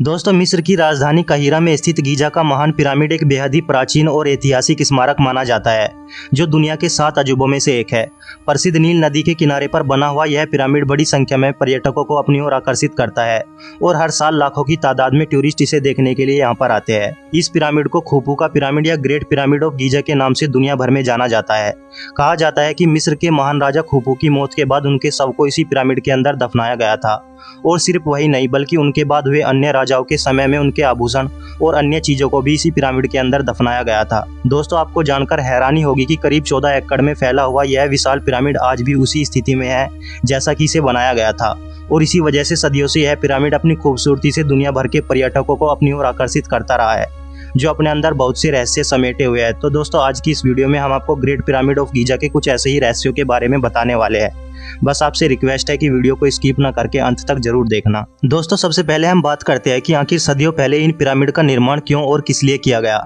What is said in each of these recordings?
दोस्तों, मिस्र की राजधानी काहिरा में स्थित गीजा का महान पिरामिड एक बेहद ही प्राचीन और ऐतिहासिक स्मारक माना जाता है, जो दुनिया के 7 अजूबों में से एक है। प्रसिद्ध नील नदी के किनारे पर बना हुआ यह पिरामिड बड़ी संख्या में पर्यटकों को अपनी ओर आकर्षित करता है और हर साल लाखों की तादाद में टूरिस्ट इसे देखने के लिए यहाँ पर आते हैं। इस पिरामिड को खुफू का पिरामिड या ग्रेट पिरामिड ऑफ गीजा के नाम से दुनिया भर में जाना जाता है। कहा जाता है कि मिस्र के महान राजा खुफू की मौत के बाद उनके शव को इसी पिरामिड के अंदर दफनाया गया था, और सिर्फ वही नहीं बल्कि उनके बाद हुए अन्य राजाओं के समय में उनके आभूषण और अन्य चीजों को भी इसी पिरामिड के अंदर दफनाया गया था। दोस्तों, आपको जानकर हैरानी होगी कि करीब 14 एकड़ में फैला हुआ यह विशाल पिरामिड आज भी उसी स्थिति में है जैसा कि इसे बनाया गया था, और इसी वजह से सदियों से यह पिरामिड अपनी खूबसूरती से दुनिया भर के पर्यटकों को अपनी ओर आकर्षित करता रहा है, जो अपने अंदर बहुत से रहस्य समेटे हुए हैं। तो दोस्तों, आज की इस वीडियो में हम आपको ग्रेट पिरामिड ऑफ गीजा के कुछ ऐसे ही रहस्यों के बारे में बताने वाले हैं। बस आपसे रिक्वेस्ट है कि वीडियो को स्किप ना करके अंत तक जरूर देखना। दोस्तों, सबसे पहले हम बात करते हैं कि आखिर सदियों पहले इन पिरामिड का निर्माण क्यों और किस लिए किया गया।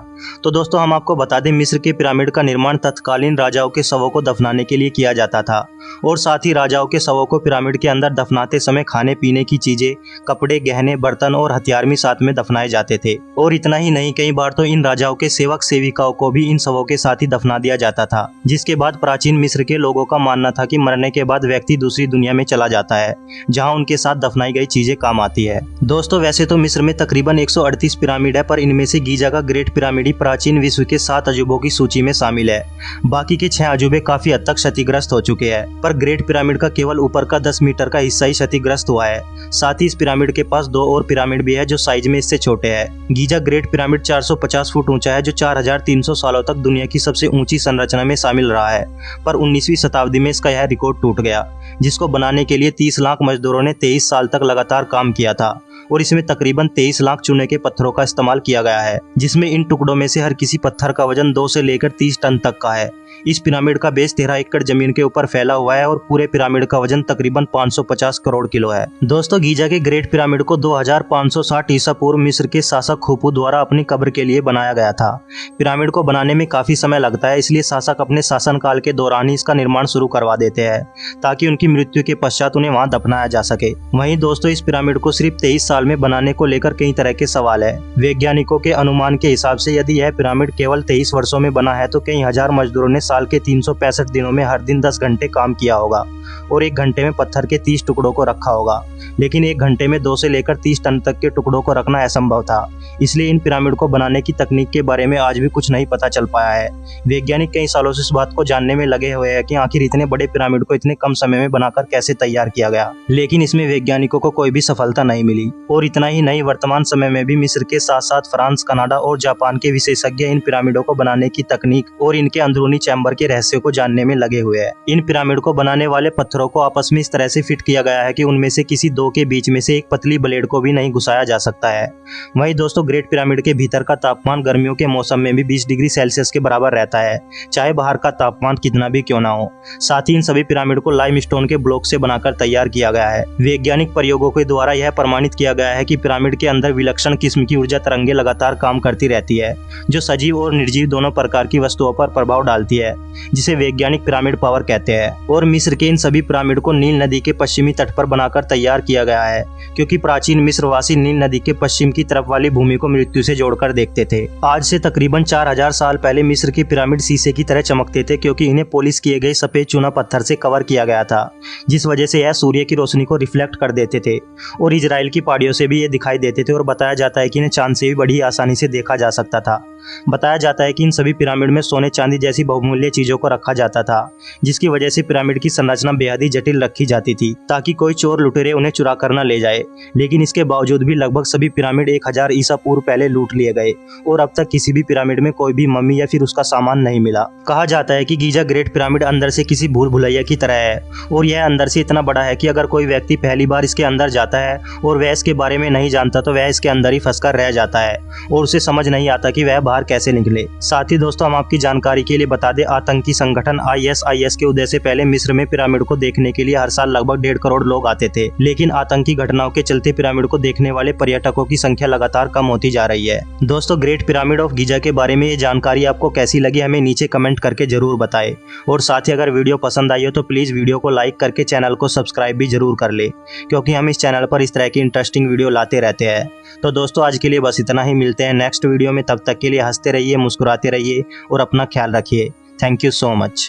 तो दोस्तों, हम आपको बता दें, मिस्र के पिरामिड का निर्माण तत्कालीन राजाओं के शवों को दफनाने के लिए किया जाता था, और साथ ही राजाओं के शवों को पिरामिड के अंदर दफनाते समय खाने पीने की चीजें, कपड़े, गहने, बर्तन और हथियार भी साथ में दफनाए जाते थे। और इतना ही नहीं, कई बार तो इन राजाओं के सेवक सेविकाओं को भी इन शवों के साथ ही दफना दिया जाता था, जिसके बाद प्राचीन मिस्र के लोगों का मानना था कि मरने के बाद व्यक्ति दूसरी दुनिया में चला जाता है, जहां उनके साथ दफनाई गई चीजें काम आती है। दोस्तों, वैसे तो मिस्र में तकरीबन 138 पिरामिड है, पर इनमें से गीजा का ग्रेट पिरामिड ही प्राचीन विश्व के 7 अजूबों की सूची में शामिल है। बाकी के 6 अजूबे काफी हद तक क्षतिग्रस्त हो चुके हैं, पर ग्रेट पिरामिड का केवल ऊपर का 10 मीटर का हिस्सा ही क्षतिग्रस्त हुआ है। साथ ही इस पिरामिड के पास 2 और पिरामिड भी है जो साइज में इससे छोटे हैं। गीजा ग्रेट पिरामिड 450 फुट ऊंचा है, जो 4300 सालों तक दुनिया की सबसे ऊंची संरचना में शामिल रहा है। पर 19वीं शताब्दी में इसका यह रिकॉर्ड टूट गया, जिसको बनाने के लिए 30 लाख मजदूरों ने 23 साल तक लगातार काम किया था, और इसमें तकरीबन 23 लाख चूने के पत्थरों का इस्तेमाल किया गया है, जिसमें इन टुकड़ों में से हर किसी पत्थर का वजन 2 से लेकर 30 टन तक का है। इस पिरामिड का बेस 13 एकड़ जमीन के ऊपर फैला हुआ है, और पूरे पिरामिड का वजन तकरीबन 550 करोड़ किलो है। दोस्तों, गीजा के ग्रेट पिरामिड को 2560 ईसा पूर्व मिस्र के शासक खुफू द्वारा अपनी कब्र के लिए बनाया गया था। पिरामिड को बनाने में काफी समय लगता है, इसलिए शासक अपने शासनकाल के दौरान ही इसका निर्माण शुरू करवा देते हैं, ताकि उनकी मृत्यु के पश्चात उन्हें वहां दफनाया जा सके। वहीं दोस्तों, इस पिरामिड को सिर्फ 23 साल में बनाने को लेकर कई तरह के सवाल है। वैज्ञानिकों के अनुमान के हिसाब से यदि यह पिरामिड केवल 23 वर्षों में बना है, तो कई हजार मजदूरों ने साल के 365 दिनों में हर दिन 10 घंटे काम किया होगा, और 1 घंटे में पत्थर के 30 टुकड़ों को रखा होगा। लेकिन 1 घंटे में 2 से लेकर 30 टन तक के टुकड़ों को रखना असंभव था, इसलिए इन पिरामिड को बनाने की तकनीक के बारे में आज भी कुछ नहीं पता चल पाया है। वैज्ञानिक कई सालों से इस बात को जानने में लगे हुए हैं कि आखिर इतने बड़े पिरामिड को इतने कम समय में बनाकर कैसे तैयार किया गया, लेकिन इसमें वैज्ञानिकों को कोई भी सफलता नहीं मिली। और इतना ही नहीं, वर्तमान समय में भी मिस्र के साथ साथ फ्रांस, कनाडा और जापान के विशेषज्ञ इन पिरामिडों को बनाने की तकनीक और इनके अंदरूनी चैम्बर के रहस्यों को जानने में लगे हुए हैं। इन पिरामिड को बनाने वाले पत्थरों को आपस में इस तरह से फिट किया गया है कि उनमें से किसी 2 के बीच में से एक पतली ब्लेड को भी नहीं घुसाया जा सकता है। वहीं दोस्तों, ग्रेट पिरामिड के भीतर का तापमान गर्मियों के मौसम में भी 20 डिग्री सेल्सियस के बराबर रहता है, चाहे बाहर का तापमान कितना भी क्यों ना हो। साथ ही इन सभी पिरामिड को लाइमस्टोन के ब्लॉक से बनाकर तैयार किया गया है। वैज्ञानिक प्रयोगों के द्वारा यह प्रमाणित किया गया है कि पिरामिड के अंदर विलक्षण किस्म की ऊर्जा तरंगे लगातार काम करती रहती है, जो सजीव और निर्जीव दोनों प्रकार की वस्तुओं पर प्रभाव डालती है, जिसे वैज्ञानिक पिरामिड पावर कहते हैं। और मिस्र के इन सभी पिरामिड को नील नदी के पश्चिमी तट पर बनाकर तैयार किया गया है, क्योंकि प्राचीन मिस्रवासी नील नदी के पश्चिम की तरफ वाली भूमि को मृत्यु से जोड़कर देखते थे। आज से तकरीबन 4000 साल पहले मिस्र के पिरामिड शीशे की तरह चमकते थे, क्योंकि इन्हें पॉलिश किए गए सफेद चूना पत्थर से कवर किया गया था, जिस वजह से यह सूर्य की रोशनी को रिफ्लेक्ट कर देते थे, और इजराइल की पहाड़ियों से भी ये दिखाई देते थे। और बताया जाता है कि इन्हें चांद से भी बड़ी आसानी से देखा जा सकता था। बताया जाता है कि इन सभी पिरामिड में सोने चांदी जैसी बहुमूल्य चीजों को रखा जाता था, जिसकी वजह से पिरामिड की संरचना बेहद ही जटिल रखी जाती थी, ताकि कोई चोर लुटेरे उन्हें चुरा कर न ले जाए। लेकिन इसके बावजूद भी लगभग सभी पिरामिड 1000 ईसा पूर्व पहले लूट लिए गए, और अब तक किसी भी पिरामिड में कोई भी मम्मी या फिर उसका सामान नहीं मिला। कहा जाता है कि गीजा ग्रेट पिरामिड अंदर से किसी भूल भुलैया की तरह है, और यह अंदर से इतना बड़ा है कि अगर कोई व्यक्ति पहली बार इसके अंदर जाता है और वह इसके बारे में नहीं जानता, तो वह इसके अंदर ही फंसकर रह जाता है, और उसे समझ नहीं आता कि वह बाहर कैसे निकले। साथ ही दोस्तों, हम आपकी जानकारी के लिए बता दें, आतंकी संगठन ISIS के उदय से पहले मिस्र में पिरामिड को देखने के लिए हर साल लगभग 1.5 करोड़ लोग आते थे, लेकिन आतंकी घटनाओं के चलते पिरामिड को देखने वाले पर्यटकों की संख्या लगातार कम होती जा रही है। दोस्तों, ग्रेट पिरामिड ऑफ गीजा के बारे में ये जानकारी आपको कैसी लगी, हमें नीचे कमेंट करके जरूर बताएं। और साथ ही अगर वीडियो पसंद आई हो तो प्लीज वीडियो को लाइक करके चैनल को सब्सक्राइब भी जरूर कर ले, क्योंकि हम इस चैनल पर इस तरह की इंटरेस्टिंग इंटरेस्टिंग वीडियो लाते रहते हैं। तो दोस्तों आज के लिए बस इतना ही, मिलते हैं नेक्स्ट वीडियो में। तब तक के लिए हंसते रहिए, मुस्कुराते रहिए और अपना ख्याल रखिए। Thank you so much.